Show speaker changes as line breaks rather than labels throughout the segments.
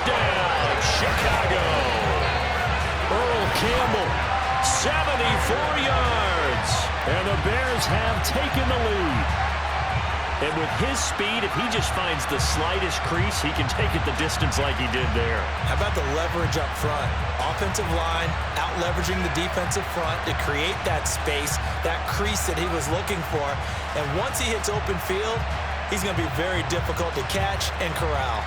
Touchdown, Chicago. Earl Campbell, 74 yards. And the Bears have taken the lead. And with his speed, if he just finds the slightest crease, he can take it the distance like he did there.
How about the leverage up front? Offensive line out-leveraging the defensive front to create that space, that crease that he was looking for. And once he hits open field, he's going to be very difficult to catch and corral.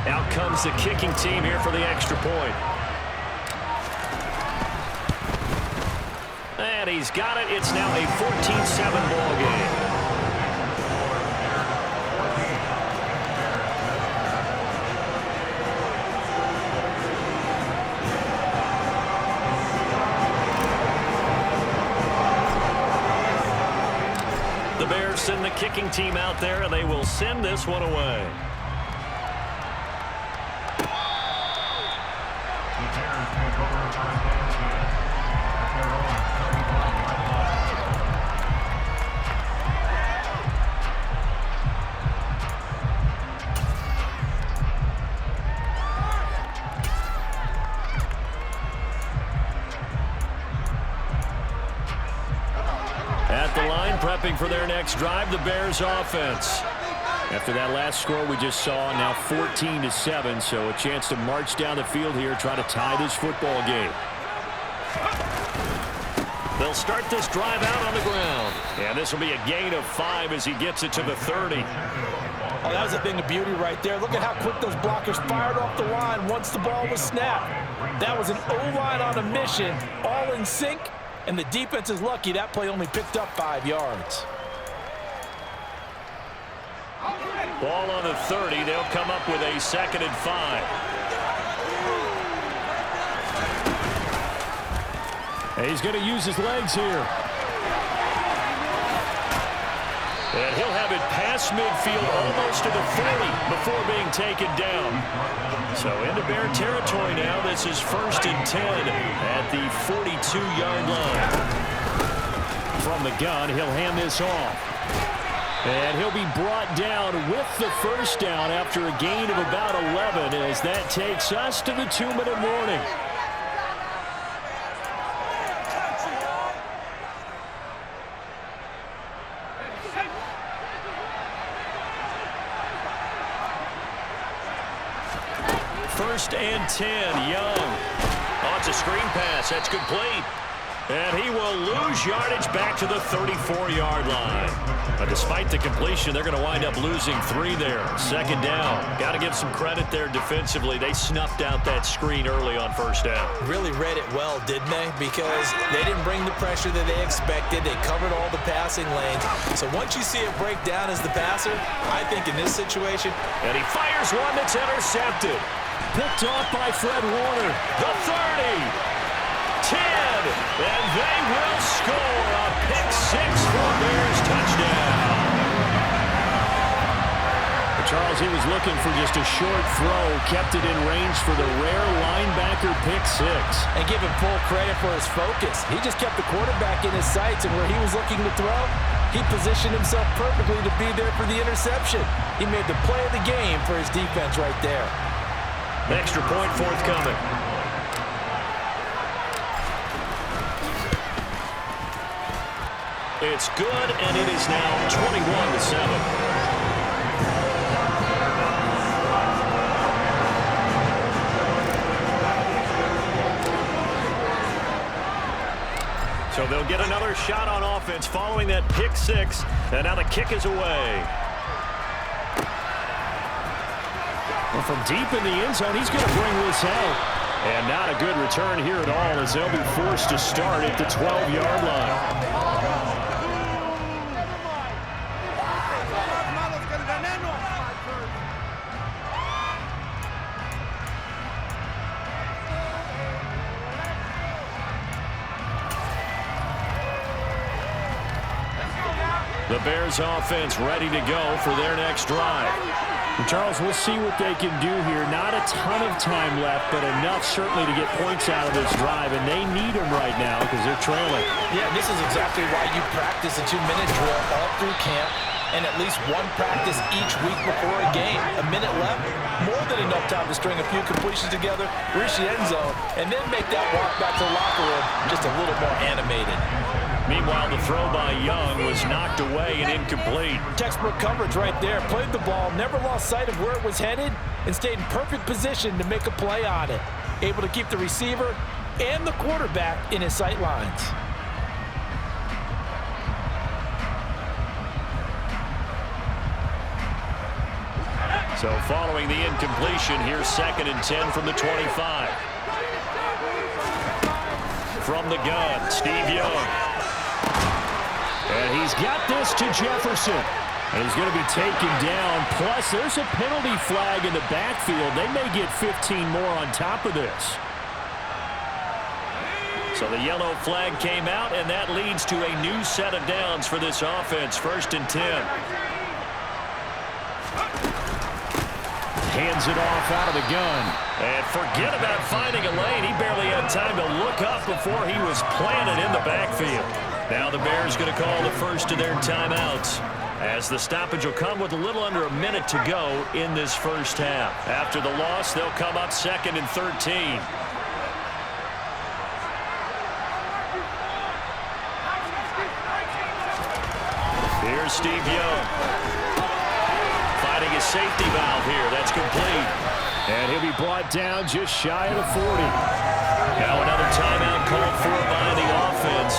Out comes the kicking team here for the extra point. And he's got it. It's now a 14-7 ball game. The Bears send the kicking team out there, and they will send this one away. At the line, prepping for their next drive, the Bears offense. After that last score we just saw, now 14-7, so a chance to march down the field here, try to tie this football game. They'll start this drive out on the ground. And this will be a gain of 5 as he gets it to the 30.
Oh, that was a thing of beauty right there. Look at how quick those blockers fired off the line once the ball was snapped. That was an O-line on a mission, all in sync, and the defense is lucky that play only picked up 5 yards.
Ball on the 30. They'll come up with a 2nd and 5. And he's going to use his legs here. And he'll have it past midfield almost to the 40 before being taken down. So into Bear territory now. This is 1st and 10 at the 42-yard line. From the gun, he'll hand this off. And he'll be brought down with the first down after a gain of about 11 as that takes us to the 2-minute warning. First and 10, Young. Oh, it's a screen pass. That's complete. And he will lose yardage back to the 34-yard line. But despite the completion, they're going to wind up losing 3 there. 2nd down. Got to give some credit there defensively. They snuffed out that screen early on 1st down.
Really read it well, didn't they? Because they didn't bring the pressure that they expected. They covered all the passing lanes. So once you see it break down as the passer, I think in this situation.
And he fires one that's intercepted. Picked off by Fred Warner. The 30. 10, and they will score a pick 6 for a Bears touchdown. Charles, he was looking for just a short throw, kept it in range for the rare linebacker pick 6.
And give him full credit for his focus. He just kept the quarterback in his sights, and where he was looking to throw, he positioned himself perfectly to be there for the interception. He made the play of the game for his defense right there.
Extra point forthcoming. It's good, and it is now 21-7. So they'll get another shot on offense following that pick 6, and now the kick is away. Well, from deep in the end zone, he's going to bring this out. And not a good return here at all as they'll be forced to start at the 12-yard line. The Bears offense ready to go for their next drive. And Charles, we'll see what they can do here. Not a ton of time left, but enough certainly to get points out of this drive, and they need them right now because they're trailing.
Yeah, this is exactly why you practice a 2-minute drill all through camp. and at least one practice each week before a game. A minute left, more than enough time to string a few completions together, reach the end zone, and then make that walk back to the locker room just a little more animated.
Meanwhile, the throw by Young was knocked away and incomplete.
Textbook coverage right there. Played the ball, never lost sight of where it was headed, and stayed in perfect position to make a play on it. Able to keep the receiver and the quarterback in his sight lines.
So following the incompletion, here's 2nd and 10 from the 25. From the gun, Steve Young. And he's got this to Jefferson. And he's going to be taken down. Plus, there's a penalty flag in the backfield. They may get 15 more on top of this. So the yellow flag came out, and that leads to a new set of downs for this offense. 1st and 10. Hands it off out of the gun. And forget about finding a lane. He barely had time to look up before he was planted in the backfield. Now the Bears going to call the first of their timeouts, as the stoppage will come with a little under a minute to go in this first half. After the loss, they'll come up 2nd and 13. Here's Steve Young. Finding his safety valve here. That's complete. And he'll be brought down just shy of the 40. Now another timeout called for by the offense,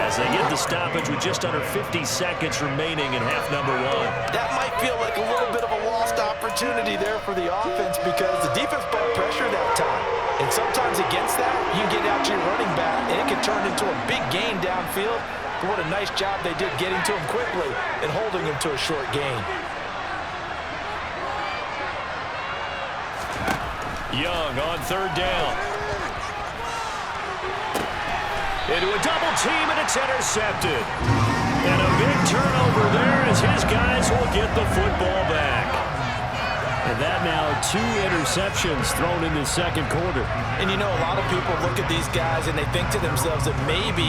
as they get the stoppage with just under 50 seconds remaining in half number 1.
That might feel like a little bit of a lost opportunity there for the offense, because the defense brought pressure that time. And sometimes against that, you get out to your running back, and it can turn into a big gain downfield. But what a nice job they did getting to him quickly and holding him to a short gain.
Young on 3rd down. Into a double team, and it's intercepted. And a big turnover there as his guys will get the football back. And that now 2 interceptions thrown in the 2nd quarter.
And you know, a lot of people look at these guys and they think to themselves that maybe,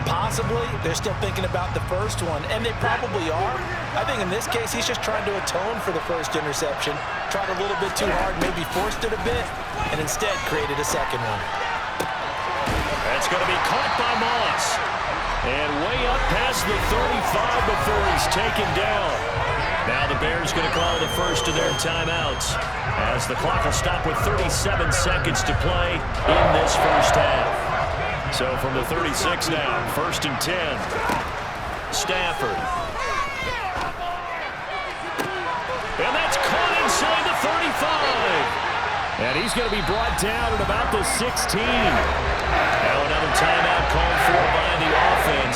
possibly, they're still thinking about the first one, and they probably are. I think in this case, he's just trying to atone for the first interception, tried a little bit too hard, maybe forced it a bit, and instead created a second one.
That's going to be caught by Moss. And way up past the 35 before he's taken down. Now the Bears going to call the first of their timeouts, as the clock will stop with 37 seconds to play in this first half. So from the 36 now, 1st and 10. Stafford. And that's caught inside the 35. And he's going to be brought down at about the 16. Now another timeout called for by the offense,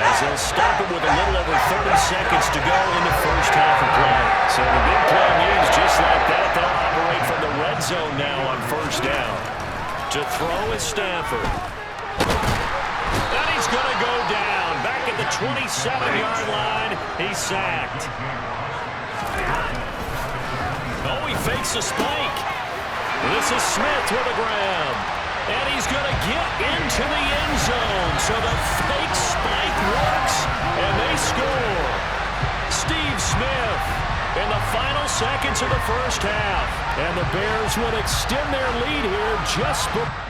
as they'll stop it with a little over 30 seconds to go in the first half of play. So the big play means just like that, they'll operate from the red zone now on 1st down. To throw is Stafford. And he's going to go down. Back at the 27-yard line, he's sacked. Oh, he fakes a spike. This is Smith with a grab. And he's going to get into the end zone. So the fake spike works, and they score. Steve Smith in the final seconds of the first half. And the Bears will extend their lead here just before.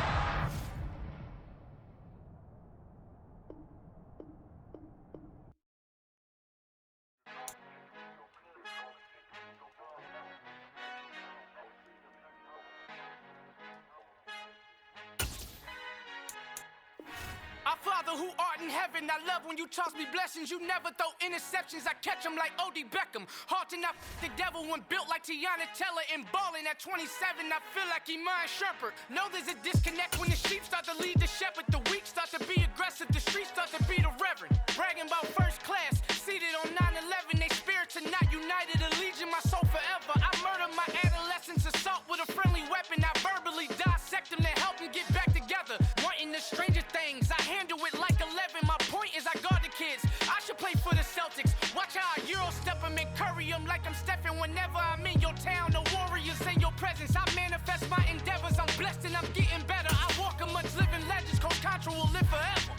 Father who art in heaven, I love when you toss me blessings. You never throw interceptions, I catch them like O.D. Beckham. Hard to not the devil when built like Tiana Teller. And balling at 27, I feel like Iman Shumpert. Know there's a disconnect when the sheep start to lead the shepherd. The weak start to be aggressive, the streets start to be the reverend. Bragging about first class, seated on 9/11. They spirits are not united, a legion, my soul forever. I murder my adolescence, assault with a friendly weapon. I verbally dissect them to help them get back together. Wanting the stranger things, I handle it like 11. My point is I guard the kids. I should play for the Celtics. Watch how I Euro step them and curry them like I'm Stephen. Whenever I'm in your town, the Warriors in your presence. I manifest my endeavors. I'm blessed and I'm getting better. I walk amongst living legends. Coach Contra will live forever.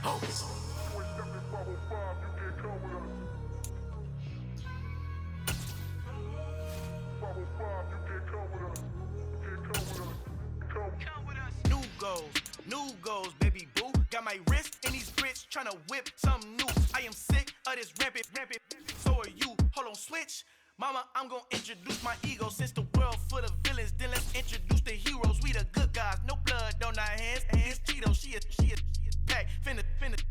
Oh.
new goals, baby boo. Got my wrist in these grits, tryna whip something new. I am sick of this rampant. So are you. Hold on, switch. Mama, I'm gonna introduce my ego. Since the world full of villains, then let's introduce the heroes. We the good guys, no blood on our hands. It's Cheeto, she a pack. Finna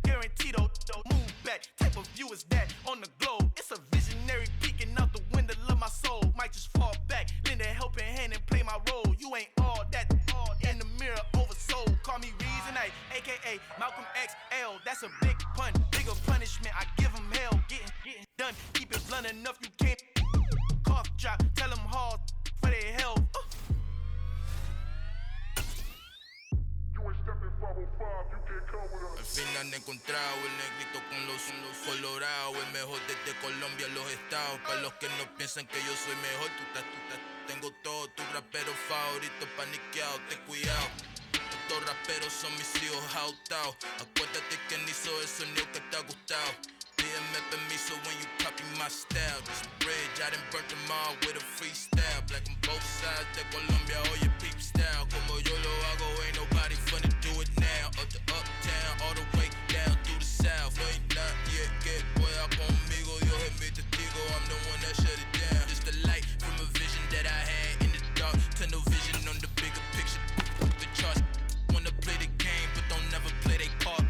guaranteed move back. Type of view is that on the globe? It's a visionary peeking out the window of my soul. Might just fall back, lend a helping hand and play my role. You ain't all that in the mirror oversold. Call me Reason A, aka Malcolm XL. That's a big pun, bigger punishment. I give him hell, getting done. Keep it blunt enough, you can't cough drop. Tell them hard for their health.
Al fin han encontrado el negrito con los colorados, el mejor desde Colombia, los estados. Para los que no piensan que yo soy mejor, tengo todo, tus raperos favoritos paniqueados, ten cuidado. Estos raperos son mis hijos adoptados. Acuérdate quién hizo el sonido que te ha gustado. Pídeme permiso when you copy my style. This bridge, I done burnt them all with a freestyle. Black on both sides de Colombia, oye peep style. Como yo lo hago, ain't nobody funny do it now. Up to uptown, all the way down through the south. Ain't not yet, que pueda conmigo. Dios es mi testigo, I'm the one that shut it down. Just a light from a vision that I had in the dark. Tunnel vision on the bigger picture. The charts wanna play the game, but don't never play their part.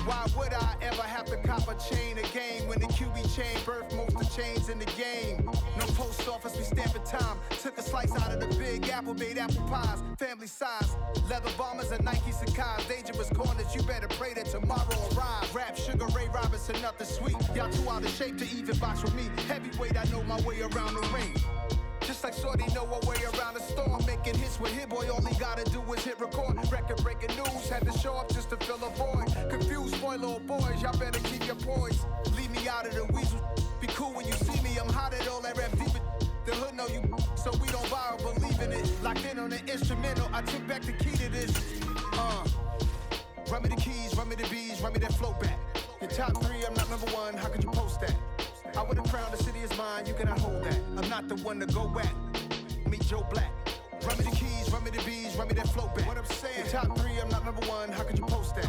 Why would I ever have to cop a chain again when the QB chain birthed most of the chains in the game? No post office, we stamping time. Took a slice out of the big apple, made apple pies, family size. Leather bombers and Nike Sacai's. Dangerous corners, you better pray that tomorrow arrives. Rap, Sugar Ray Robinson, nothing sweet. Y'all too out of shape to even box with me. Heavyweight, I know my way around the ring. Just like Shorty know her way around the storm. Making hits with Hit Boy, all he gotta do is hit record. Record breaking news, had to show up just to fill a void. Confused boy, little boys, y'all better keep your poise. Leave me out of the weasel. Be cool when you see me, I'm hot at all that rap deep. The hood know you, so we don't borrow, believe in it. Locked in on the instrumental, I took back the key to this. Run me the keys, run me the bees, run me that flow back. Your top three, I'm not number one, how could you post that? I would've crowned the city is mine, you cannot hold that. I'm not the one to go back. Meet Joe Black. Run me the keys, run me the bees, run me that flow back. What I'm saying, your top three, I'm not number one, how could you post that?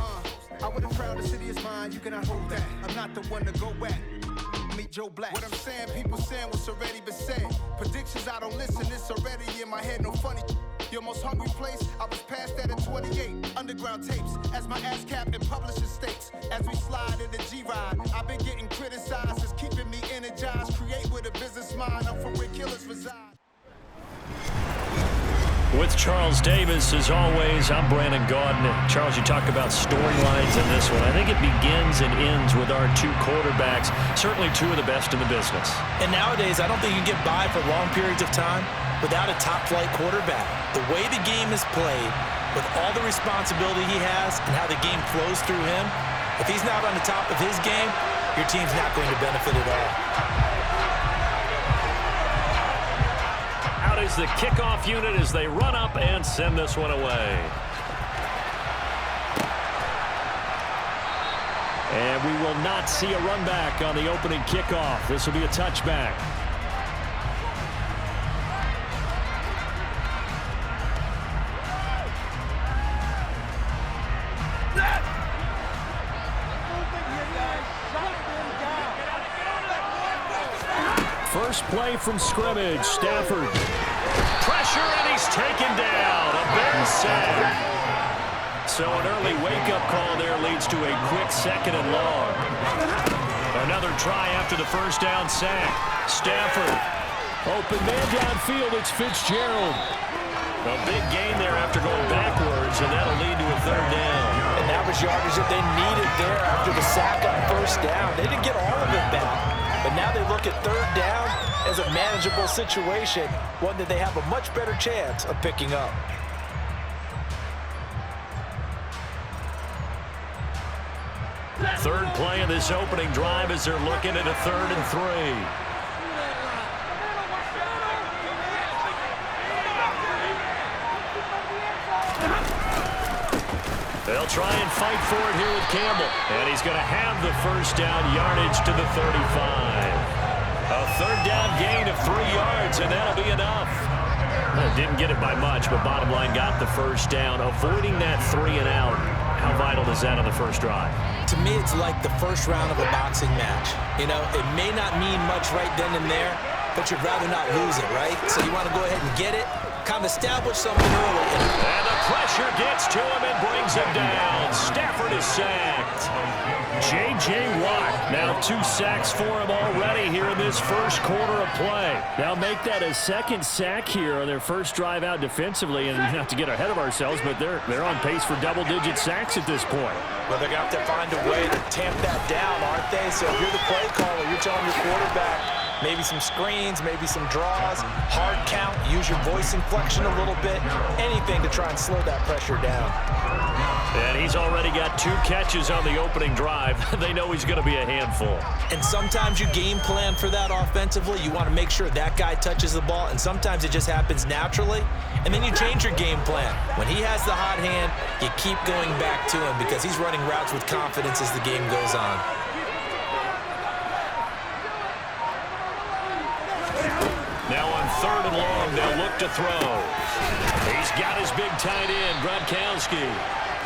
I would've crowned the city is mine, you cannot hold that. I'm not the one to go back. Meet Joe Black. What I'm saying, people saying what's already been said. Predictions, I don't listen, it's already in my head, no funny. Your most hungry place, I was past that at 28. Underground tapes, as my ass cap in publishing states. As we slide in the G-Ride, I've been getting criticized, it's keeping me energized. Create with a business mind, I'm from where killers reside.
With Charles Davis, as always, I'm Brandon Gaudin. Charles, you talk about storylines in this one. I think it begins and ends with our two quarterbacks, certainly two of the best in the business.
And nowadays, I don't think you can get by for long periods of time without a top-flight quarterback. The way the game is played, with all the responsibility he has and how the game flows through him, if he's not on the top of his game, your team's not going to benefit at all.
Out is the kickoff unit as they run up and send this one away. And we will not see a run back on the opening kickoff. This will be a touchback. First play from scrimmage, Stafford. Pressure, and he's taken down. A Bears sack. So an early wake-up call there leads to a quick 2nd and long. Another try after the first down sack. Stafford. Open man downfield, it's Fitzgerald. A big gain there after going backwards, and that'll lead to a 3rd down.
And that was yardage that they needed there after the sack on 1st down. They didn't get all of it back. But now they look at 3rd down as a manageable situation, one that they have a much better chance of picking up.
Third play of this opening drive as they're looking at a 3rd and 3. They'll try and fight for it here with Campbell. And he's going to have the first down, yardage to the 35. A third down gain of 3 yards, and that'll be enough. Didn't get it by much, but bottom line got the first down. Avoiding that 3 and out, how vital is that on the first drive?
To me, it's like the first round of a boxing match. You know, it may not mean much right then and there, but you'd rather not lose it, right? So you want to go ahead and get it, kind of establish something early.
And the pressure gets to him and brings him down. Stafford is sacked. J.J. Watt, now 2 sacks for him already here in this first quarter of play. Now make that a second sack here on their first drive out defensively, and not to get ahead of ourselves, but they're on pace for double-digit sacks at this point.
Well, they're going to have to find a way to tamp that down, aren't they? So if you're the play caller, you're telling your quarterback, maybe some screens, maybe some draws, hard count, use your voice inflection a little bit, anything to try and slow that pressure down.
And he's already got 2 catches on the opening drive. They know he's going to be a handful.
And sometimes you game plan for that offensively. You want to make sure that guy touches the ball, and sometimes it just happens naturally, and then you change your game plan. When he has the hot hand, you keep going back to him because he's running routes with confidence as the game goes on.
Now on 3rd and long, they'll look to throw. He's got his big tight end, Gronkowski.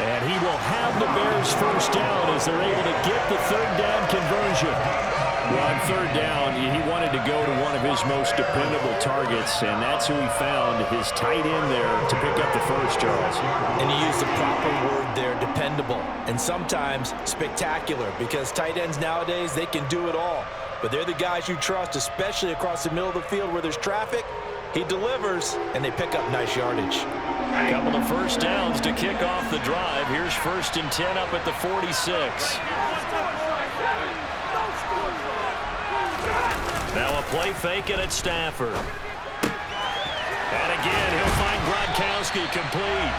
And he will have the Bears first down as they're able to get the 3rd down conversion. Well, on 3rd down, he wanted to go to one of his most dependable targets, and that's who he found, his tight end there, to pick up the first, Charles.
And he used the proper word there, dependable, and sometimes spectacular, because tight ends nowadays, they can do it all. But they're the guys you trust, especially across the middle of the field where there's traffic. He delivers, and they pick up nice yardage.
A couple of first downs to kick off the drive. Here's 1st and 10 up at the 46. Now a play fake it at Stafford. And again, he'll find Gronkowski complete.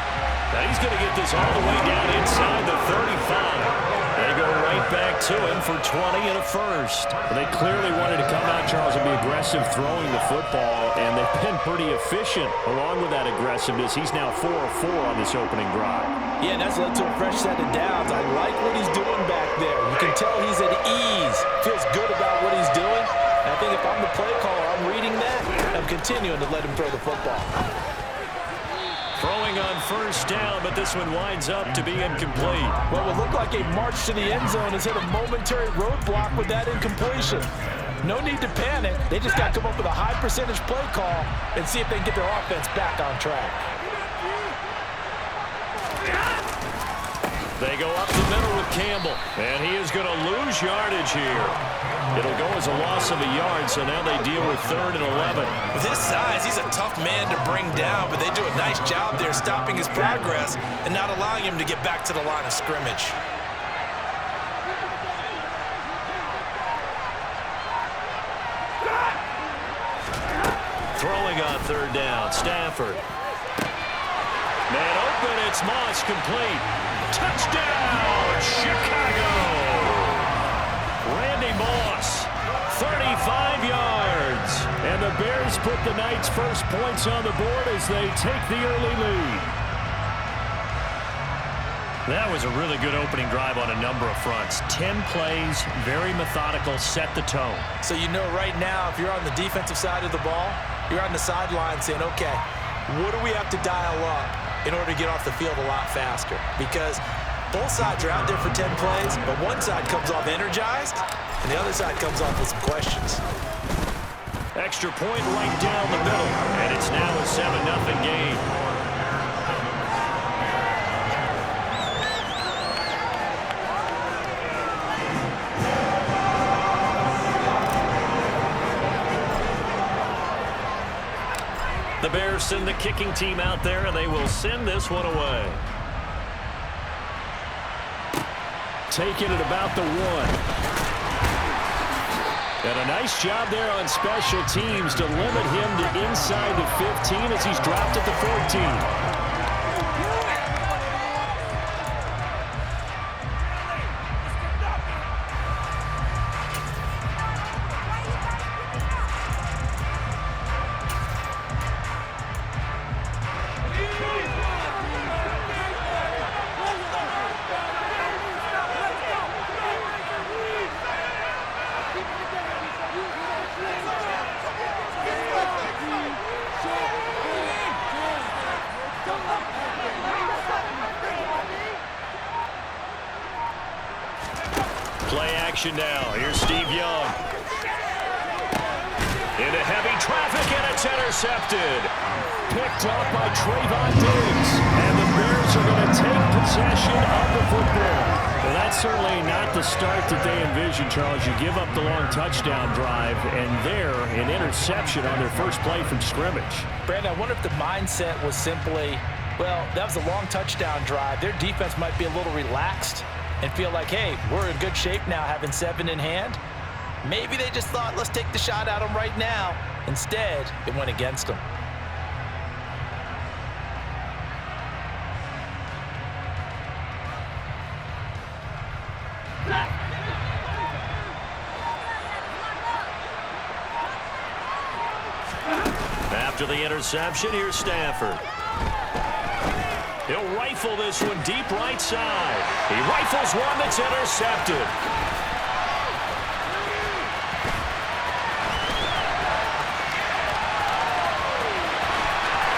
Now he's going to get this all the way down inside the 35. They go right back to him for 20 and a first. They clearly wanted to come out, Charles, and be aggressive throwing the football, and they've been pretty efficient along with that aggressiveness. He's now 4 of 4 on this opening drive.
Yeah, and that's led to a fresh set of downs. I like what he's doing back there. You can tell he's at ease. Feels good about what he's doing. And I think if I'm the play caller, I'm reading that. I'm continuing to let him throw the football.
Throwing on first down, but this one winds up to be incomplete.
Well, it looked like a march to the end zone has hit a momentary roadblock with that incompletion. No need to panic. They just got to come up with a high percentage play call and see if they can get their offense back on track.
They go up the middle with Campbell, and he is going to lose yardage here. It'll go as a loss of a yard, so now they deal with 3rd and 11.
With his size, he's a tough man to bring down, but they do a nice job there stopping his progress and not allowing him to get back to the line of scrimmage.
Throwing on 3rd down, Stafford. Man open, it's Moss, complete. Touchdown, Chicago! Randy Moss, 35 yards. And the Bears put the Knights' first points on the board as they take the early lead. That was a really good opening drive on a number of fronts. 10 plays, very methodical, set the tone.
So you know right now, if you're on the defensive side of the ball, you're on the sideline saying, okay, what do we have to dial up in order to get off the field a lot faster? Because both sides are out there for 10 plays, but one side comes off energized, and the other side comes off with some questions.
Extra point right down the middle, and it's now a 7-0 game. The Bears send the kicking team out there, and they will send this one away. Taking it about the 1. And a nice job there on special teams to limit him to inside the 15 as he's dropped at the 14. Play action now. Here's Steve Young. Into heavy traffic, and it's intercepted. Picked up by Trayvon Diggs. And the Bears are going to take possession of the football. Well, that's certainly not the start that they envisioned, Charles. You give up the long touchdown drive, and there, an interception on their first play from scrimmage.
Brandon, I wonder if the mindset was simply, well, that was a long touchdown drive. Their defense might be a little relaxed and feel like, hey, we're in good shape now having 7 in hand. Maybe they just thought, let's take the shot at them right now. Instead, it went against them.
After the interception, here's Stafford. He'll rifle this one deep right side. He rifles one that's intercepted.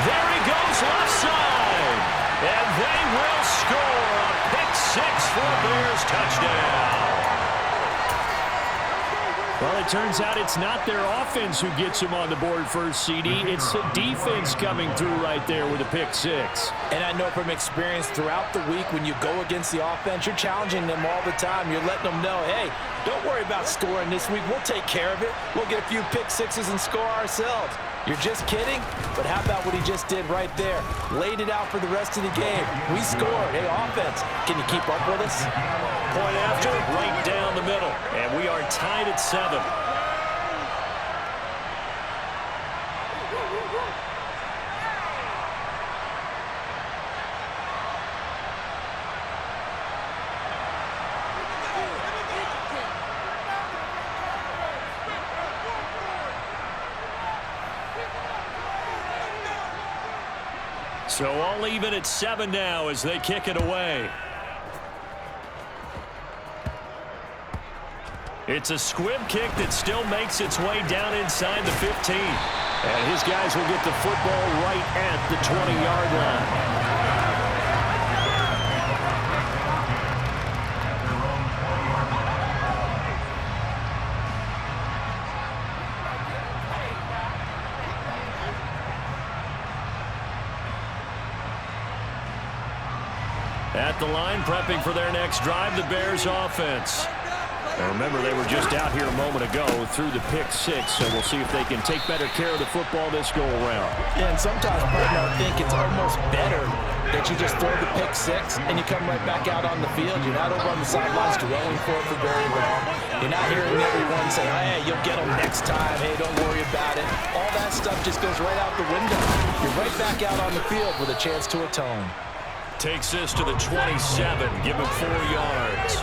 There he goes left side. And they will score a pick-6 for a Bears touchdown. Well, it turns out it's not their offense who gets him on the board first, CD. It's the defense coming through right there with a pick-6.
And I know from experience throughout the week when you go against the offense, you're challenging them all the time. You're letting them know, hey, don't worry about scoring this week. We'll take care of it. We'll get a few pick-6s and score ourselves. You're just kidding? But how about what he just did right there? Laid it out for the rest of the game. We scored. Hey, offense, can you keep up with us?
Point after, right down the middle. And we are tied at 7. So all even at 7 now as they kick it away. It's a squib kick that still makes its way down inside the 15. And his guys will get the football right at the 20-yard line. At the line, prepping for their next drive, the Bears offense. And remember, they were just out here a moment ago through the pick-6, so we'll see if they can take better care of the football this go-around.
Yeah, and sometimes, partner, I think it's almost better that you just throw the pick-6 and you come right back out on the field. You're not over on the sidelines dwelling for it for very long. You're not hearing everyone say, hey, you'll get them next time. Hey, don't worry about it. All that stuff just goes right out the window. You're right back out on the field with a chance to atone.
Takes this to the 27, give him 4 yards.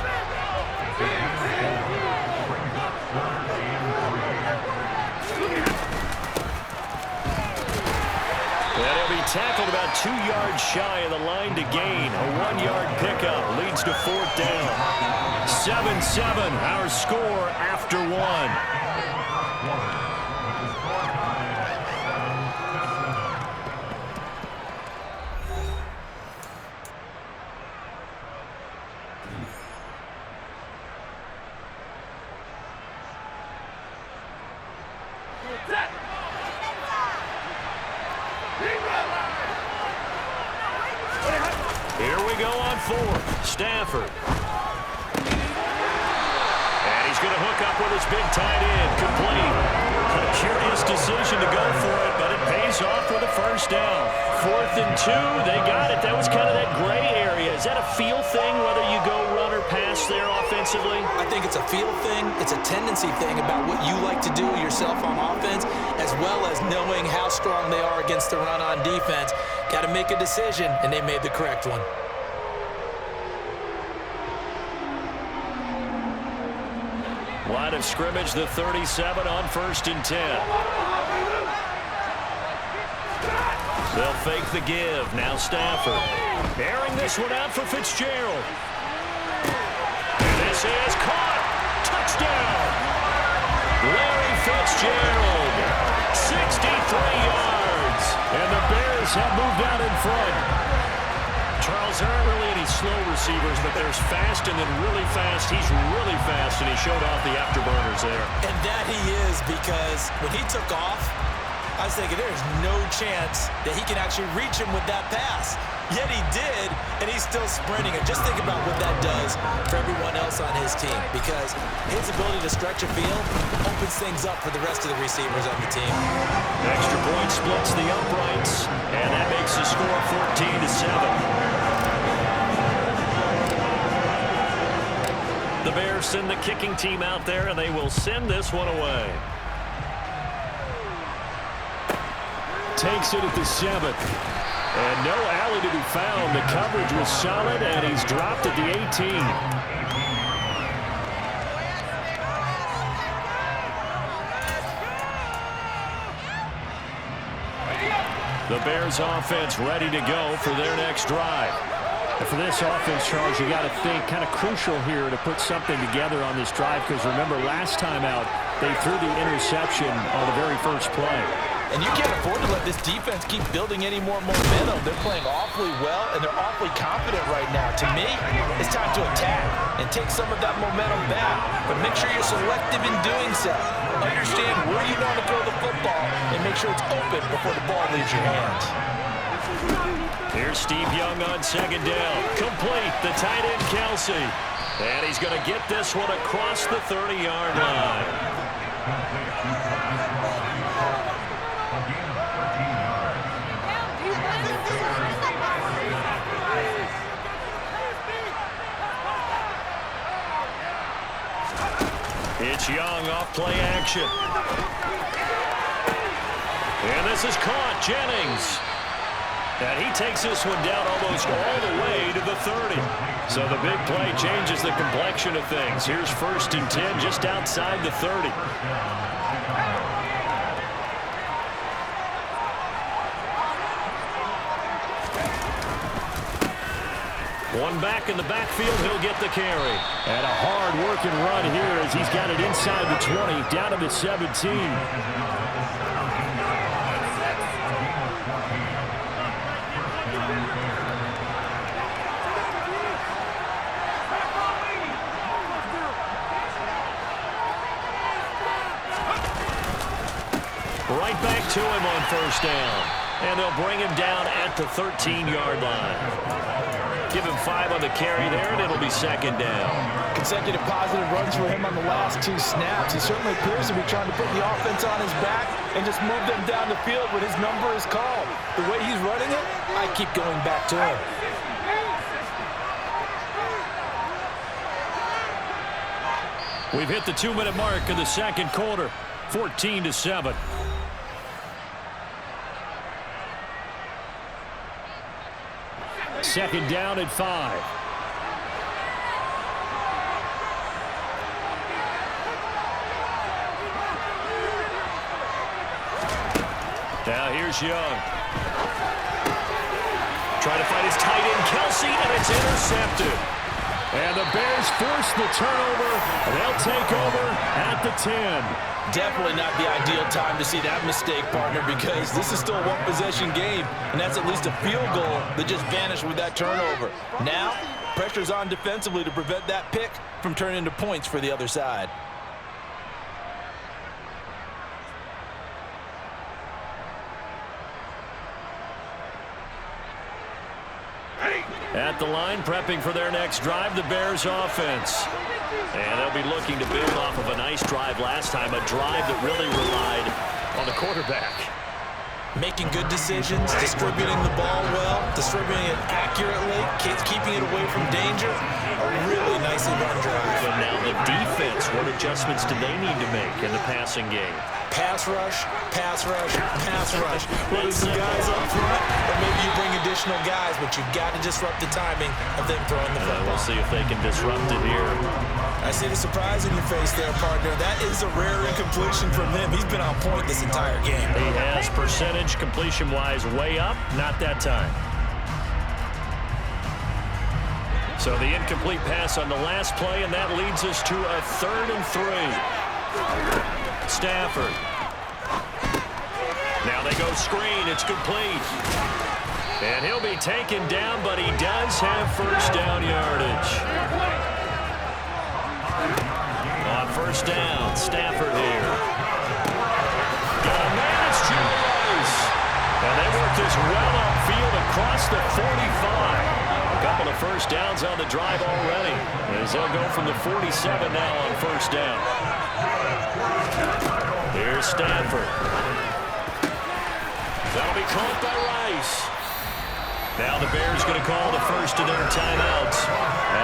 And he'll be tackled about 2 yards shy of the line to gain. A 1-yard pickup leads to 4th down. 7-7, our score after 1. Here we go on 4th. Stafford. And he's going to hook up with his big tight end. Complete. A curious decision to go for it, but it pays off with a first down. 4th and 2. They got it. That was kind of that gray area. Is that a feel thing, whether you go run or pass there offensively?
I think it's a feel thing. It's a tendency thing about what you like to do yourself on offense, as well as knowing how strong they are against the run on defense. Got to make a decision, and they made the correct one.
Line of scrimmage, the 37 on 1st and 10. They'll fake the give. Now Stafford. Airing this one out for Fitzgerald. And this is caught. Touchdown. Larry Fitzgerald. 63 yards. And the Bears have moved out in front. Charles, there aren't really any slow receivers, but there's fast and then really fast. He's really fast, and he showed off the afterburners there.
And that he is, because when he took off, I was thinking there's no chance that he can actually reach him with that pass. Yet he did, and he's still sprinting. And just think about what that does for everyone else on his team, because his ability to stretch a field opens things up for the rest of the receivers on the team.
Extra point splits the uprights, and that makes the score 14-7. The Bears send the kicking team out there, and they will send this one away. Takes it at the 7. And no alley to be found. The coverage was solid, and he's dropped at the 18. The Bears offense ready to go for their next drive. And for this offense, Charles, you got to think kind of crucial here to put something together on this drive, because remember last time out they threw the interception on the very first play.
And you can't afford to let this defense keep building any more momentum. They're playing awfully well, and they're awfully confident right now. To me, it's time to attack and take some of that momentum back. But make sure you're selective in doing so. Understand where you want to throw the football and make sure it's open before the ball leaves your hands.
Here's Steve Young on second down. Complete, the tight end Kelsey. And he's going to get this one across the 30-yard line. It's Young off play action. And this is caught. Jennings. And he takes this one down almost all the way to the 30. So the big play changes the complexion of things. Here's 1st and 10 just outside the 30. One back in the backfield, he'll get the carry. And a hard-working run here as he's got it inside the 20, down to the 17. Right back to him on 1st down. And they'll bring him down at the 13-yard line. Give him 5 on the carry there, and it'll be 2nd down.
Consecutive positive runs for him on the last 2 snaps. He certainly appears to be trying to put the offense on his back and just move them down the field when his number is called. The way he's running it, I keep going back to him.
We've hit the 2-minute mark in the second quarter, 14-7. Second down at 5. Now here's Young. Trying to find his tight end, Kelsey, and it's intercepted. And the Bears force the turnover, and they'll take over at the 10.
Definitely not the ideal time to see that mistake, partner, because this is still a one-possession game, and that's at least a field goal that just vanished with that turnover. Now, pressure's on defensively to prevent that pick from turning into points for the other side.
At the line, prepping for their next drive, the Bears offense. And they'll be looking to build off of a nice drive last time, a drive that really relied on the quarterback.
Making good decisions, distributing the ball well, distributing it accurately, keeping it away from danger. A really nicely run drive.
And now the defense, what adjustments do they need to make in the passing game?
Pass rush, pass rush, pass rush. Whether it's the guys up front, or maybe you bring additional guys, but you've got to disrupt the timing of them throwing the football.
We'll see if they can disrupt it here.
I see the surprise in your face there, partner. That is a rare incompletion from him. He's been on point this entire game.
He has percentage completion-wise way up, not that time. So the incomplete pass on the last play, and that leads us to a 3rd and 3. Stafford. Now they go screen. It's complete. And he'll be taken down, but he does have first down yardage. On first down, Stafford here. Got a man, it's Jones. And they work this well upfield across the 45. A couple of first downs on the drive already, as they'll go from the 47 now on first down. Here's Stafford. That'll be caught by Rice. Now the Bears going to call the first of their timeouts,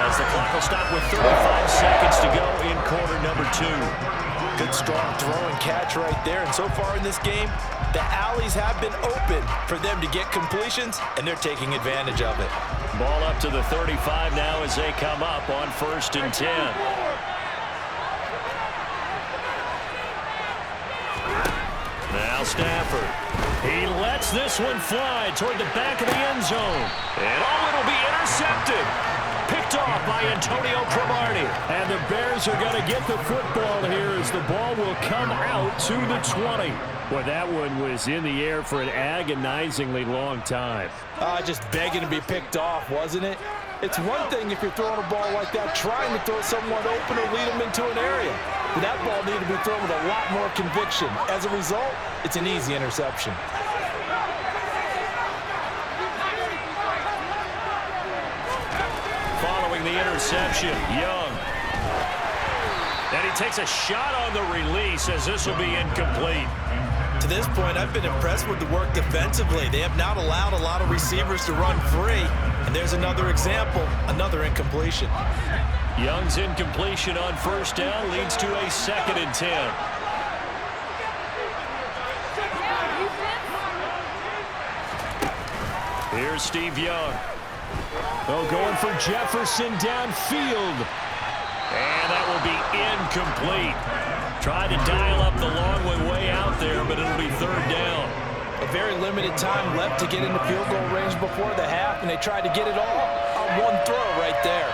as the clock will stop with 35 seconds to go in quarter number 2.
Good strong throw and catch right there. And so far in this game, the alleys have been open for them to get completions, and they're taking advantage of it.
Ball up to the 35 now as they come up on first and 10. Now Stafford. He lets this one fly toward the back of the end zone. And it'll be intercepted. Picked off by Antonio Cromartie. And the Bears are going to get the football here as the ball will come out to the 20. Boy, that one was in the air for an agonizingly long time.
Just begging to be picked off, wasn't it? It's one thing if you're throwing a ball like that, trying to throw someone open or lead them into an area. But that ball needed to be thrown with a lot more conviction. As a result, it's an easy interception.
Following the interception, Young. And he takes a shot on the release as this will be incomplete.
To this point, I've been impressed with the work defensively. They have not allowed a lot of receivers to run free. And there's another example, another incompletion.
Young's incompletion on first down leads to a 2nd and 10. Here's Steve Young. Oh, going for Jefferson downfield. And that will be incomplete. Tried to dial up the long way out there, but it'll be 3rd down.
A very limited time left to get into field goal range before the half, and they tried to get it all on one throw right there.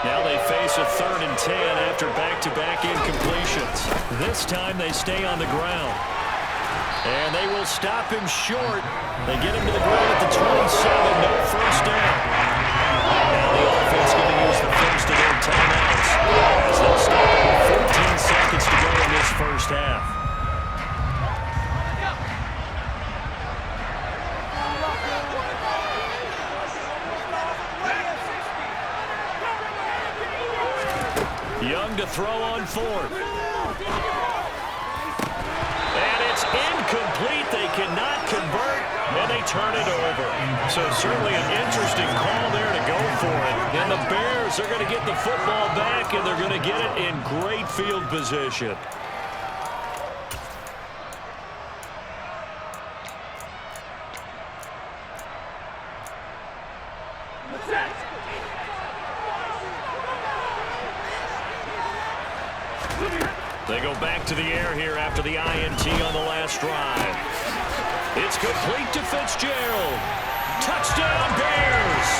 Now they face a 3rd and 10 after back-to-back incompletions. This time they stay on the ground. And they will stop him short. They get him to the ground at the 27, no first down. Now the offense going to use the first of their timeouts, as they'll stop it with 14 seconds to go in this first half. Young to throw on 4th. And it's incomplete. They cannot convert, and they turn it over. So certainly an interesting call there to go for it. And the Bears are going to get the football back, and they're going to get it in great field position. They go back to the air here after the INT on the last drive. It's complete to Fitzgerald. Touchdown, Bears!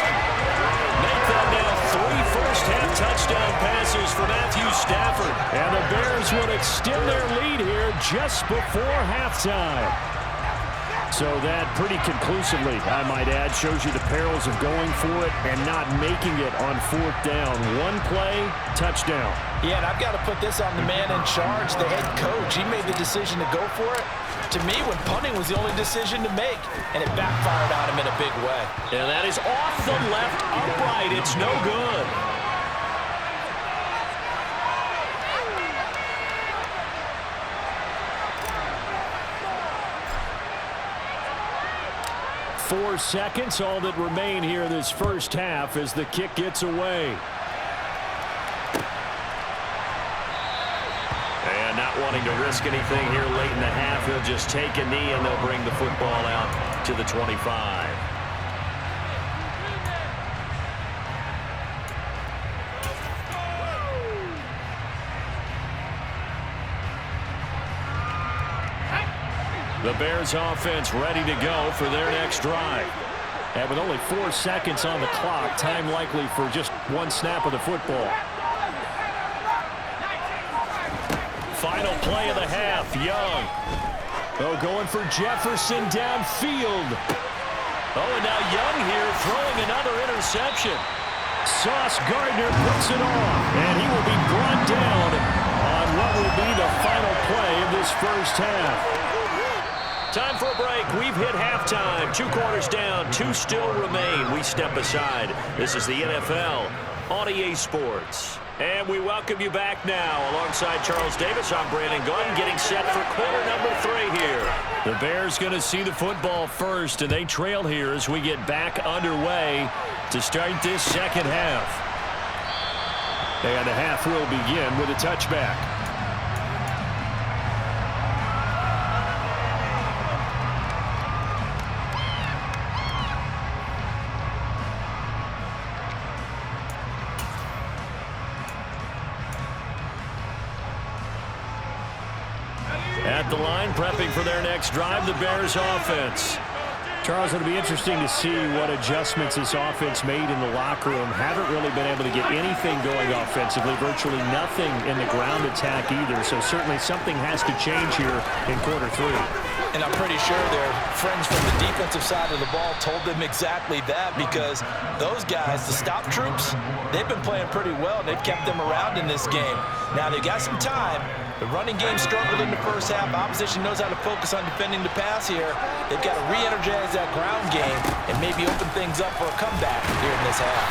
Make that now 3 first-half touchdown passes for Matthew Stafford. And the Bears would extend their lead here just before halftime. So that pretty conclusively, I might add, shows you the perils of going for it and not making it on 4th down. One play, touchdown.
Yeah, and I've got to put this on the man in charge, the head coach. He made the decision to go for it. To me, when punting was the only decision to make, and it backfired on him in a big way.
And that is off the left upright. It's no good. Four seconds, all that remain here this first half as the kick gets away. And not wanting to risk anything here late in the half, he'll just take a knee and they'll bring the football out to the 25. The Bears offense ready to go for their next drive. And with only 4 seconds on the clock, time likely for just one snap of the football. Final play of the half, Young. Oh, going for Jefferson downfield. Oh, and now Young here throwing another interception. Sauce Gardner puts it off, and he will be brought down on what will be the final play of this first half. Time for a break. We've hit halftime. 2 quarters down, 2 still remain. We step aside. This is the NFL on EA Sports. And we welcome you back now. Alongside Charles Davis, I'm Brandon Glenn, getting set for quarter number 3 here. The Bears going to see the football first, and they trail here as we get back underway to start this second half. And the half will begin with a touchback. At the line, prepping for their next drive, the Bears offense. Charles, it'll be interesting to see what adjustments this offense made in the locker room. Haven't really been able to get anything going offensively, virtually nothing in the ground attack either. So certainly something has to change here in quarter 3.
And I'm pretty sure their friends from the defensive side of the ball told them exactly that, because those guys, the stop troops, they've been playing pretty well, and they've kept them around in this game. Now, they got some time. The running game struggled in the first half. Opposition knows how to focus on defending the pass here. They've got to re-energize that ground game and maybe open things up for a comeback here in this half.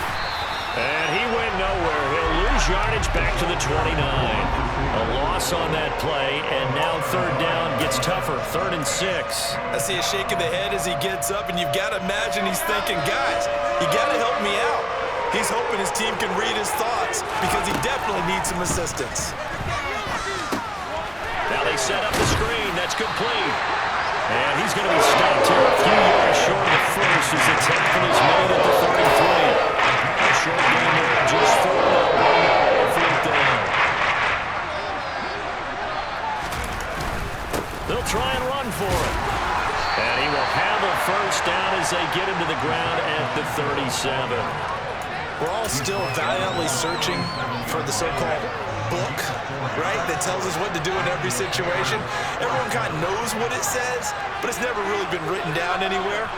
And he went nowhere. He'll lose yardage back to the 29. A loss on that play, and now third down gets tougher. 3rd and 6.
I see a shake of the head as he gets up, and you've got to imagine he's thinking, guys, you got to help me out. He's hoping his team can read his thoughts because he definitely needs some assistance.
Now they set up the screen. That's complete. And he's going to be stopped here a few yards short of the first as the tackle is made at the 33. A short game of just 4 on 4th down. They'll try and run for it. And he will have a first down as they get him to the ground at the 37.
We're all still valiantly searching for the so-called book, right, that tells us what to do in every situation. Everyone kind of knows what it says, but it's never really been written down anywhere.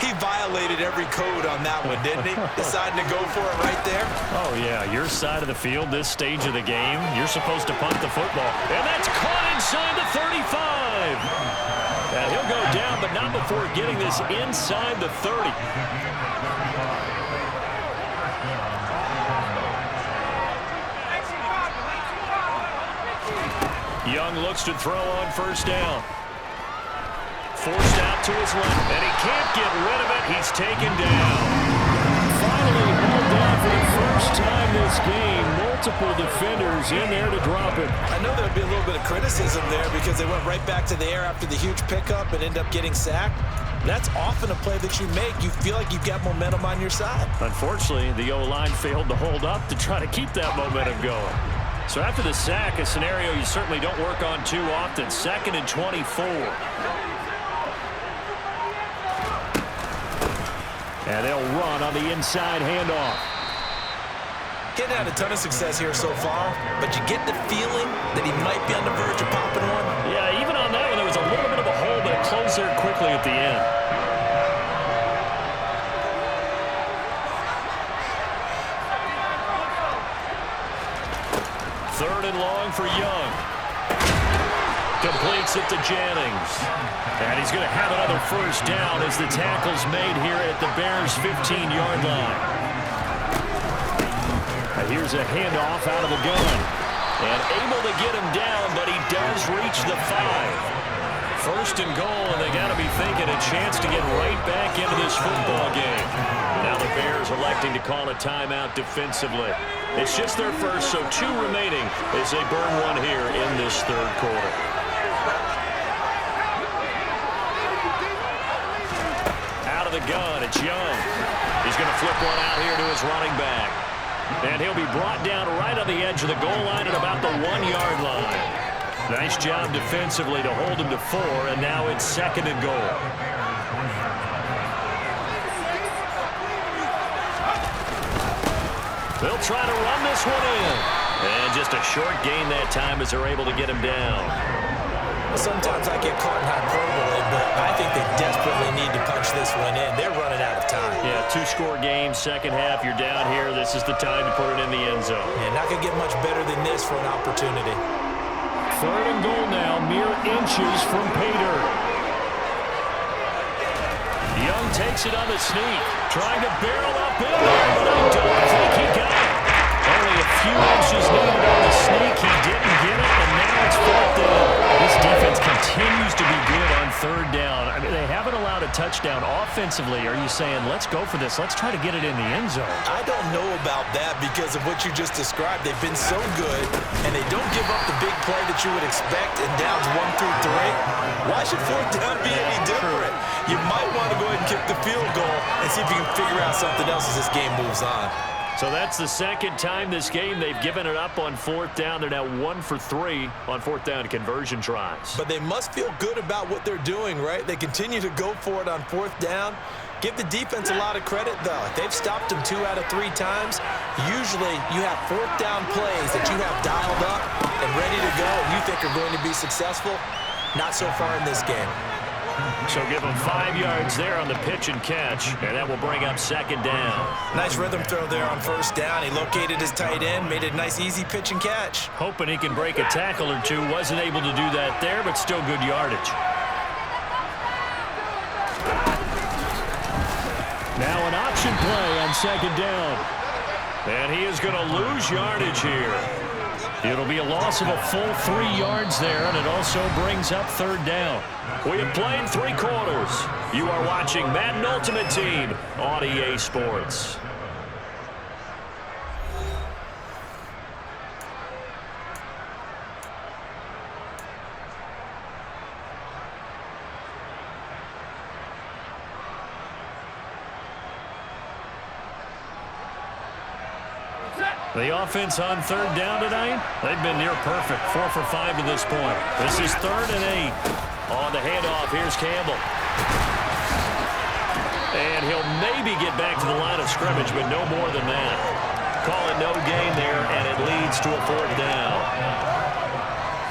He violated every code on that one, didn't he? Deciding to go for it right there.
Oh, yeah, your side of the field, this stage of the game, you're supposed to punt the football. And that's caught inside the 35. And he'll go down, but not before getting this inside the 30. Young looks to throw on first down. Forced out to his left, and he can't get rid of it. He's taken down. Finally held down for the first time this game. Multiple defenders in there to drop it.
I know there'd be a little bit of criticism there because they went right back to the air after the huge pickup and end up getting sacked. That's often a play that you make. You feel like you've got momentum on your side.
Unfortunately, the O-line failed to hold up to try to keep that momentum going. So after the sack, a scenario you certainly don't work on too often. 2nd and 24. And they'll run on the inside handoff.
He's had a ton of success here so far, but you get the feeling that he might be on the verge of popping one.
Yeah, even on that one, there was a little bit of a hole, but it closed there quickly at the end. Third and long for Young. Completes it to Jennings. And he's going to have another first down as the tackle's made here at the Bears' 15-yard line. And here's a handoff out of the gun. And able to get him down, but he does reach the 5. First and goal, and they got to be thinking a chance to get right back into this football game. Now the Bears electing to call a timeout defensively. It's just their first, so 2 remaining as they burn one here in this third quarter. Out of the gun, it's Young. He's going to flip one out here to his running back. And he'll be brought down right on the edge of the goal line at about the 1-yard line. Nice job defensively to hold him to 4, and now it's 2nd and goal. They'll try to run this one in. And just a short gain that time as they're able to get him down.
Sometimes I get caught in hyperbole, but I think they desperately need to punch this one in. They're running out of time.
Yeah, two-score game, second half, you're down here. This is the time to put it in the end zone.
And not going to get much better than this for an opportunity.
Third and goal now, mere inches from Pater. Young takes it on the sneak, trying to barrel up in there, but I don't think he got it. Only a few inches needed on the sneak. He didn't get it, and now it's fourth down. This defense continues to be good on third down. I mean, they haven't allowed a touchdown offensively. Are you saying, let's go for this, let's try to get it in the end zone?
I don't know about that because of what you just described. They've been so good, and they don't give up the big play that you would expect in downs 1 through 3. Why should fourth down be any different? You might want to go ahead and kick the field goal and see if you can figure out something else as this game moves on.
So that's the second time this game they've given it up on fourth down. They're now 1 for 3 on fourth down conversion tries.
But they must feel good about what they're doing, right? They continue to go for it on fourth down. Give the defense a lot of credit, though. They've stopped them 2 out of 3 times. Usually you have fourth down plays that you have dialed up and ready to go and you think are going to be successful. Not so far in this game.
So give him 5 yards there on the pitch and catch, and that will bring up second down.
Nice rhythm throw there on first down. He located his tight end, made a nice easy pitch and catch.
Hoping he can break a tackle or two. Wasn't able to do that there, but still good yardage. Now an option play on second down. And he is going to lose yardage here. It'll be a loss of a full 3 yards there, and it also brings up third down. We have played 3 quarters. You are watching Madden Ultimate Team on EA Sports. The offense on third down tonight, they've been near perfect. 4 for 5 to this point. This is 3rd and 8. On the handoff, here's Campbell. And he'll maybe get back to the line of scrimmage, but no more than that. Call it no gain there, and it leads to a 4th down.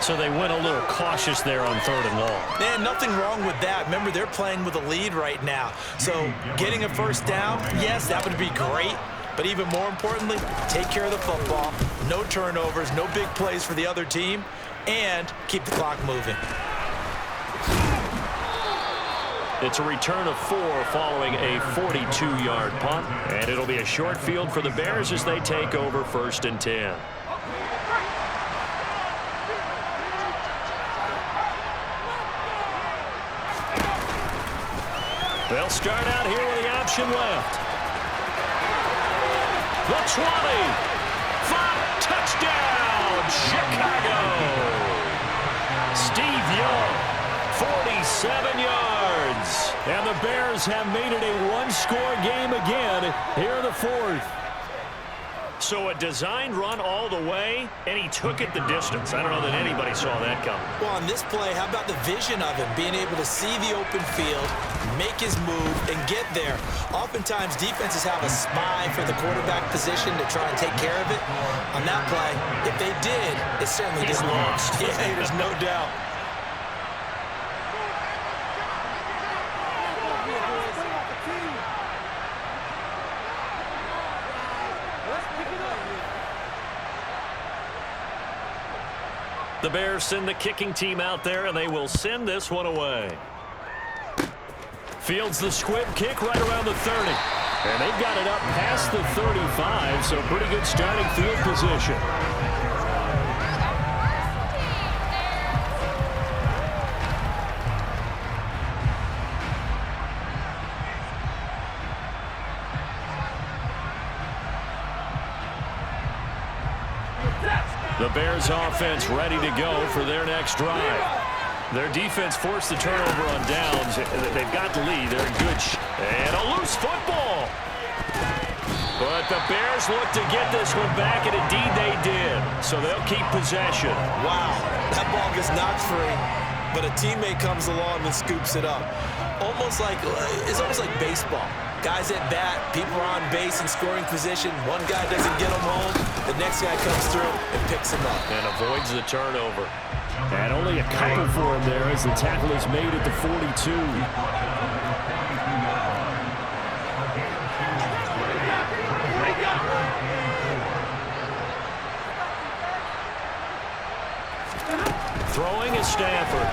So they went a little cautious there on 3rd and long.
Man, nothing wrong with that. Remember, they're playing with a lead right now. So getting a first down, yes, that would be great. But even more importantly, take care of the football. No turnovers, no big plays for the other team, and keep the clock moving.
It's a return of 4 following a 42-yard punt. And it'll be a short field for the Bears as they take over 1st and 10. They'll start out here with the option left. The 20, 5, touchdown, Chicago. Steve Young, 47 yards. And the Bears have made it a one-score game again here in the 4th. So a designed run all the way, and he took it the distance. I don't know that anybody saw that coming.
Well, on this play, how about the vision of him, being able to see the open field, make his move, and get there. Oftentimes, defenses have a spy for the quarterback position to try and take care of it. On that play, if they did, it certainly
He's
didn't
lost.
Yeah, there's no doubt.
The Bears send the kicking team out there, and they will send this one away. Fields the squib kick right around the 30. And they've got it up past the 35, so pretty good starting field position. The Bears offense ready to go for their next drive. Their defense forced the turnover on downs. They've got the lead. They're in good and a loose football. But the Bears look to get this one back, and indeed they did. So they'll keep possession.
Wow, that ball gets knocked free, but a teammate comes along and scoops it up. It's almost like baseball. Guys at bat, people are on base in scoring position. One guy doesn't get them home. The next guy comes through and picks him up.
And avoids the turnover. And only a couple for him there as the tackle is made at the 42. Throwing is Stafford.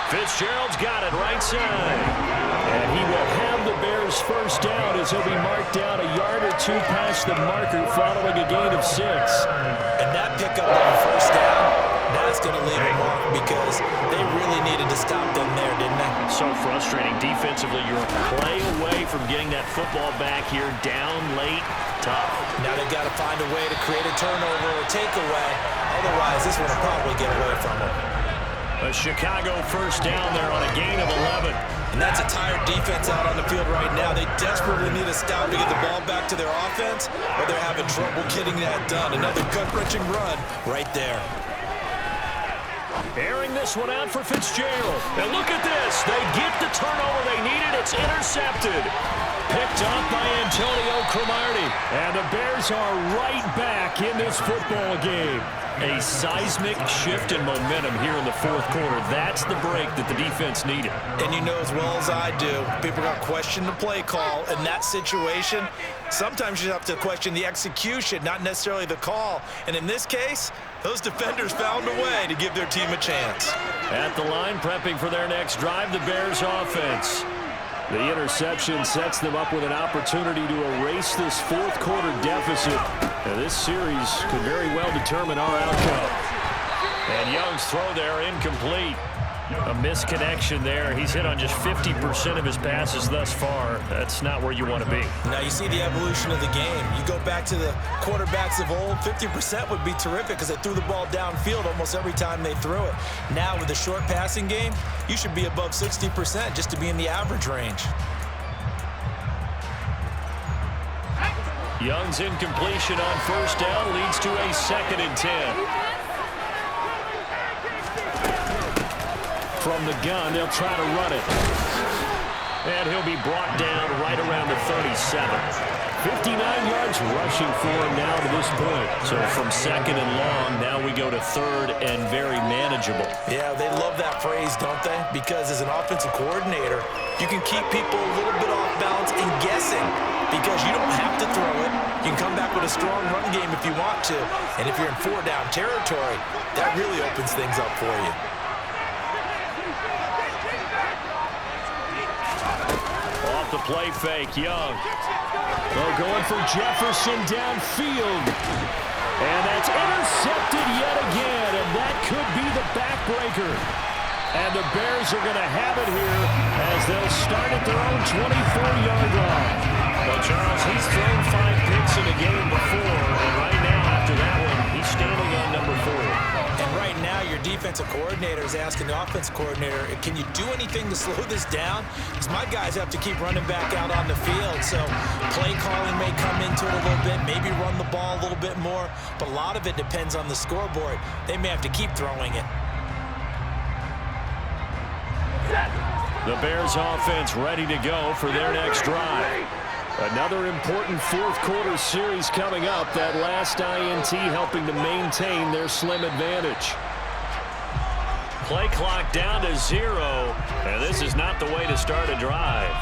Fitzgerald's got it right side. And he will have the Bears first down as he'll be marked down a yard or two past the marker following a gain of 6.
And that pickup on the first down, that's going to leave a mark because they really needed to stop them there, didn't they?
So frustrating. Defensively, you're a play away from getting that football back here down late. Tough.
Now they've got to find a way to create a turnover or takeaway. Otherwise, this one will probably get away from them.
A Chicago first down there on a gain of 11.
And that's a tired defense out on the field right now. They desperately need a stop to get the ball back to their offense, or they're having trouble getting that done. Another gut-wrenching run right there.
Airing this one out for Fitzgerald. And look at this. They get the turnover they needed. It's intercepted. Picked up by Antonio Cromartie. And the Bears are right back in this football game. A seismic shift in momentum here in the fourth quarter. That's the break that the defense needed.
And you know as well as I do, people are going to question the play call in that situation. Sometimes you have to question the execution, not necessarily the call. And in this case, those defenders found a way to give their team a chance. At
the line, prepping for their next drive, the Bears offense. The interception sets them up with an opportunity to erase this fourth quarter deficit. Now, this series could very well determine our outcome. And Young's throw there incomplete. A misconnection there. He's hit on just 50% of his passes thus far. That's not where you want to be.
Now you see the evolution of the game. You go back to the quarterbacks of old, 50% would be terrific because they threw the ball downfield almost every time they threw it. Now with the short passing game, you should be above 60% just to be in the average range.
Young's incompletion on first down leads to a 2nd and 10. From the gun, they'll try to run it. And he'll be brought down right around the 37. 59 yards rushing for him now to this point. So from 2nd and long, now we go to 3rd and very manageable.
Yeah, they love that phrase, don't they? Because as an offensive coordinator, you can keep people a little bit off balance and guessing because you don't have to throw it. You can come back with a strong run game if you want to. And if you're in 4-down territory, that really opens things up for you.
The play fake, Young. They're going for Jefferson downfield. And that's intercepted yet again, and that could be the backbreaker. And the Bears are going to have it here as they'll start at their own 24-yard line. Well, Charles, he's thrown 5 picks in a game before, and right now after that one, he's standing on number 4.
And right now, your defensive coordinator is asking the offensive coordinator, can you do anything to slow this down? Because my guys have to keep running back out on the field. So play calling may come into it a little bit, maybe run the ball a little bit more. But a lot of it depends on the scoreboard. They may have to keep throwing it.
The Bears offense ready to go for their next drive. Another important fourth quarter series coming up. That last INT helping to maintain their slim advantage. Play clock down to 0. And this is not the way to start a drive.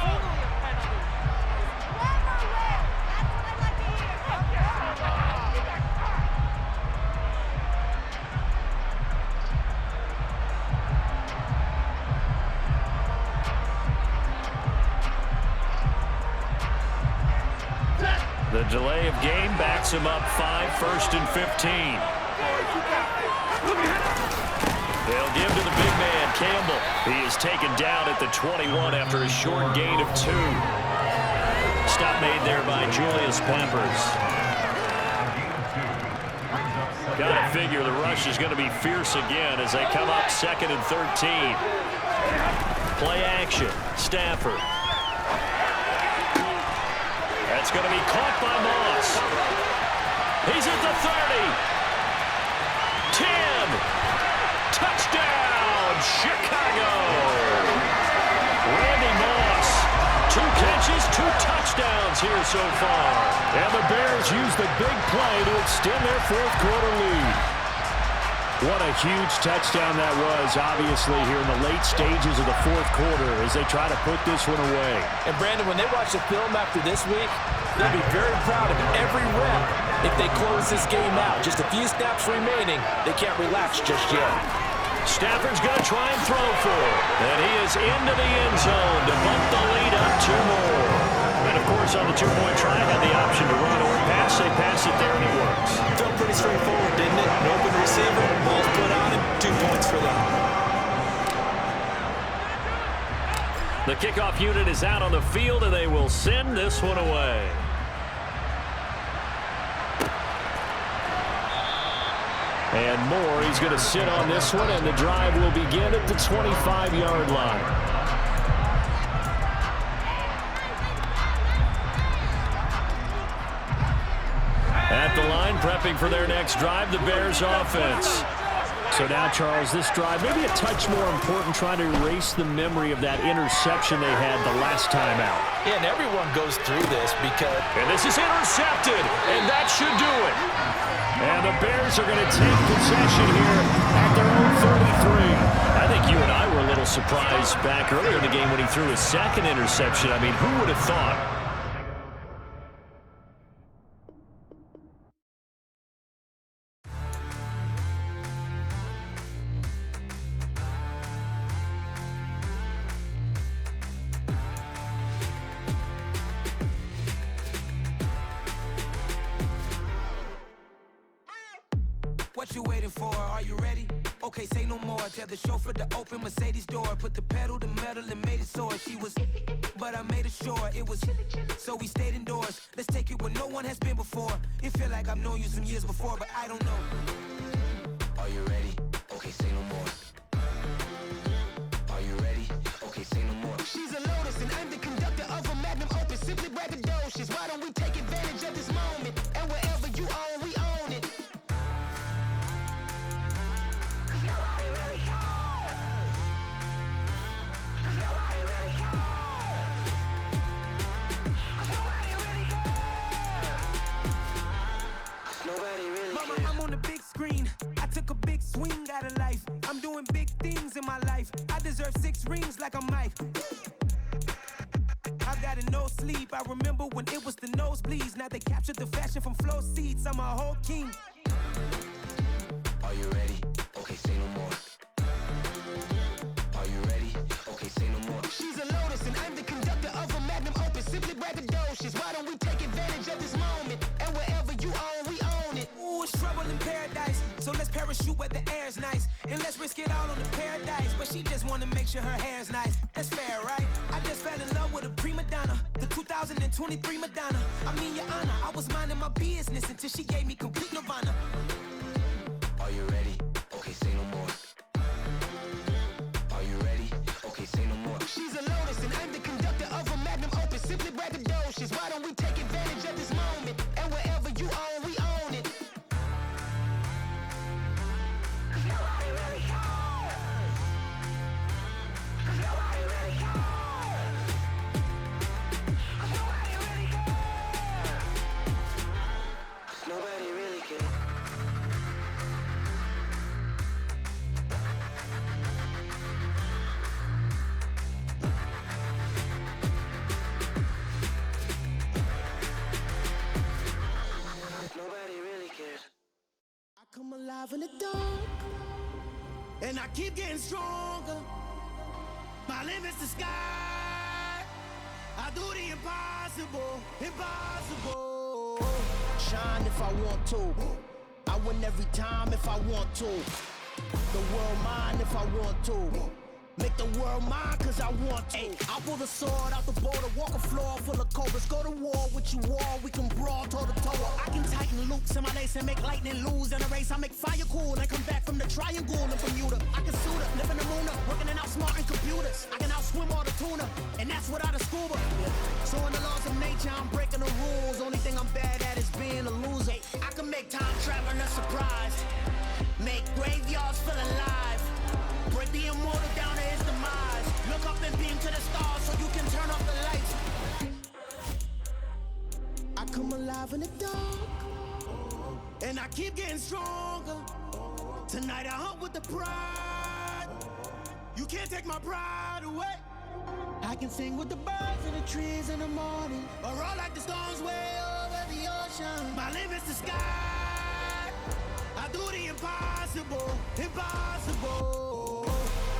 The delay of game backs him up 5, 1st and 15. They'll give to the big man, Campbell. He is taken down at the 21 after a short gain of 2. Stop made there by Julius Peppers. Gotta figure the rush is going to be fierce again as they come up 2nd and 13. Play action, Stafford. That's going to be caught by Moss. He's at the 30. 10. Touchdown, Chicago. Randy Moss. 2 catches, 2 touchdowns here so far. And the Bears use the big play to extend their fourth quarter lead. What a huge touchdown that was, obviously, here in the late stages of the fourth quarter as they try to put this one away.
And, Brandon, when they watch the film after this week, they'll be very proud of every rep if they close this game out. Just a few snaps remaining. They can't relax just yet.
Stafford's going to try and throw for it. And he is into the end zone to bump the lead up 2 more. And, of course, on the 2-point try, had the option to run or pass. They pass it there, and it works.
Felt pretty straightforward, didn't it? An open receiver, ball's put on him, 2 points for them.
The kickoff unit is out on the field, and they will send this one away. And Moore, he's going to sit on this one, and the drive will begin at the 25-yard line. At the line, prepping for their next drive, the Bears offense. So now, Charles, this drive maybe a touch more important, trying to erase the memory of that interception they had the last time out.
Yeah, and everyone goes through this because...
And this is intercepted, and that should do it. And the Bears are going to take possession here at their own 33. I think you and I were a little surprised back earlier in the game when he threw his second interception. I mean, who would have thought?
What you waiting for? Are you ready? Okay, say no more. Tell the chauffeur to open Mercedes door. Put the pedal to metal and made it soar. She was, but I made it sure it was. So we stayed indoors. Let's take it where no one has been before. It feel like I've known you some years before, but I don't know. Are you ready? Okay, say no more. Are you ready? Okay, say no more. She's a Lotus and I'm the conductor of a Magnum Opus. Simply braggadocious. Why don't we take advantage of this moment? And wherever you own, we own it. Mama, I'm on the big screen. I took a big swing out of life. I'm doing big things in my life. I deserve 6 rings like I'm Mike. I've got a no sleep. I remember when it was the nosebleeds. Now they captured the fashion from flow seats. I'm a whole king. Are you ready? Okay, say no more. Are you ready? Okay, say no more. She's a Lotus and I'm the conductor of a Magnum Opus. Simply braggadocious. Why don't we take advantage of this moment? And wherever you own, we own it. Ooh, it's trouble in paradise. So let's parachute where the air's nice. And let's risk it all on the paradise. But she just wanna make sure her hair's nice. That's fair, right? I just fell in love with a prima donna. The 2023 Madonna. I mean, your honor, I was minding my business until she gave me complete nirvana. Are you ready? Okay, say no more. Are you ready? Okay, say no more. She's a Lotus and I'm the conductor of a Magnum Opus. Simply braggadocious. Why don't we take advantage of this moment? And wherever you own, we own it. Nobody really cares. Nobody really cares.
I come alive in the dark, and I keep getting stronger. My limit's the sky. I do the impossible, impossible. Shine if I want to. I win every time if I want to. The world mine if I want to. Make the world mine cause I want to. I'll pull the sword out the border, walk a floor full of cobras. Go to war with you all, we can brawl toe to toe. I can tighten loops in my lace and make lightning lose in a race. I make fire cool and come back from the triangle in Bermuda. I can suit up, live in the moon up, working and outsmarting computers. I can outswim all the tuna, and that's without a scuba. So in the laws of nature, I'm breaking the rules. Only thing I'm bad at is being a loser. I can make time traveling a surprise. Make graveyards feel alive. Break the immortal down to his demise. Look up and beam to the stars so you can turn off the lights. I come alive in the dark, and I keep getting stronger.
Tonight I hunt with the pride. You can't take my pride away. I can sing with the birds and the trees in the morning, or roll like the storms way over the ocean. My limit's the sky. I do the impossible, impossible.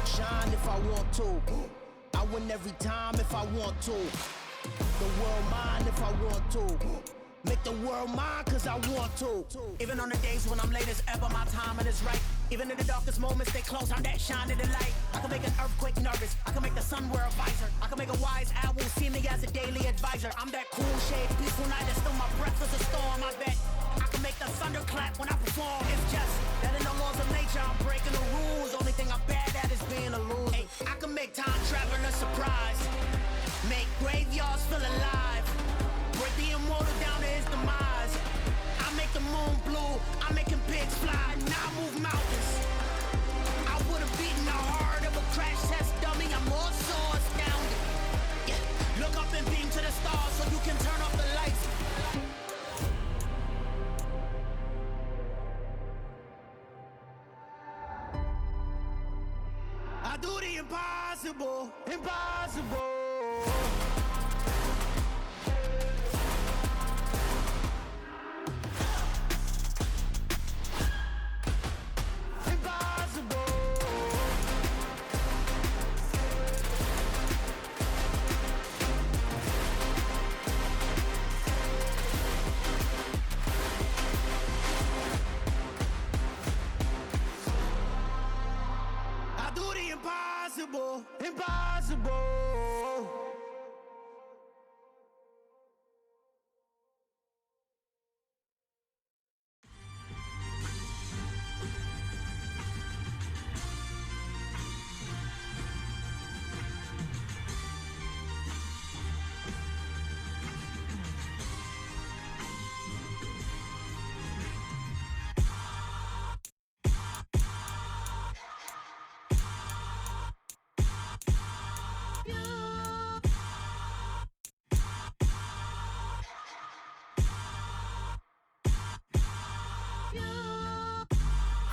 Shine if I want to. I win every time if I want to. The world mine if I want to. Make the world mine cause I want to. Even on the days when I'm late as ever, my timing is right. Even in the darkest moments, stay close, I'm that shining the light. I can make an earthquake nervous, I can make the sun wear a visor. I can make a wise owl see me as a daily advisor. I'm that cool shade, peaceful night, and still my breath is a storm, I bet. I can make the thunder clap when I perform. It's just that in the laws of nature, I'm breaking the rules. Only thing I'm bad at is being a loser. Hey, I can make time traveling a surprise. Make graveyards feel alive. Break the immortal down to his demise. I make the moon blue, I'm making pigs fly. Now I move mountains. I would've beaten the heart of a crash test dummy. I'm more so astounded. Yeah, look up and beam to the stars so you can turn off the lights. I do the impossible, impossible. Impossible, impossible.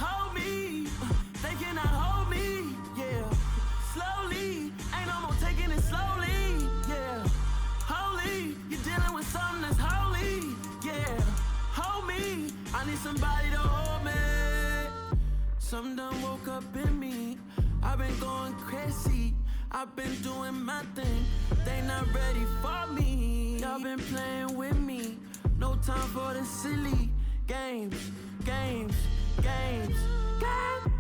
Hold me, they cannot hold me, yeah. Slowly, ain't no more taking it slowly, yeah. Holy, you're dealing with something that's holy, yeah. Hold me, I need somebody to hold me. Something done woke up in me, I've been going crazy. I've been doing my thing, they not ready for me. Y'all been playing with me, no time for the silly games, games, games, games.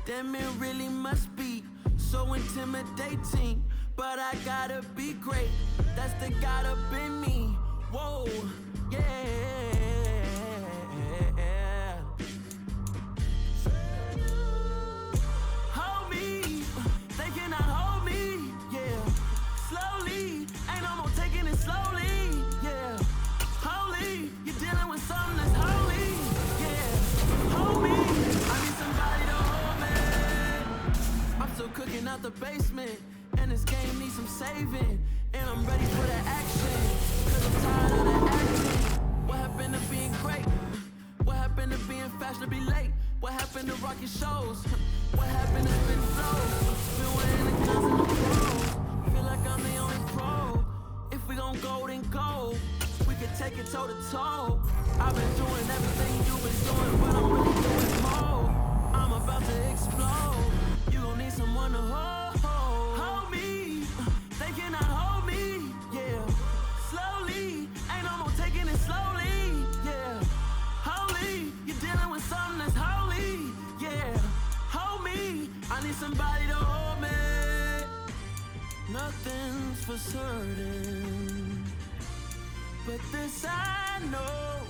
Damn, it really must be so intimidating, but I gotta be great, that's the God up in me. Whoa, yeah. Hold me, they cannot hold me, yeah. Slowly, ain't no more taking it slowly, yeah. Holy, you're dealing with something that's holy, yeah. Hold me, I need somebody to hold me. I'm still cooking out the basement, and this game needs some saving. And I'm ready for the action, cause I'm tired of the acting. What happened to being great? What happened to being fashionably late? What happened to rocking shows? What happened to spin flows? Been wearing the guns and the pros. Feel like I'm the only pro. If we gon' go, then go. We can take it toe to toe. I've been doing everything you've been doing, but I'm really doing more. I'm about to explode. You gon' need someone to hold. Hold me, they cannot hold me, yeah. Slowly, ain't no more taking it slowly, yeah. Holy, you're dealing with something that's holy, yeah. Hold me, I need somebody to hold me. Nothing's for certain, but this I know.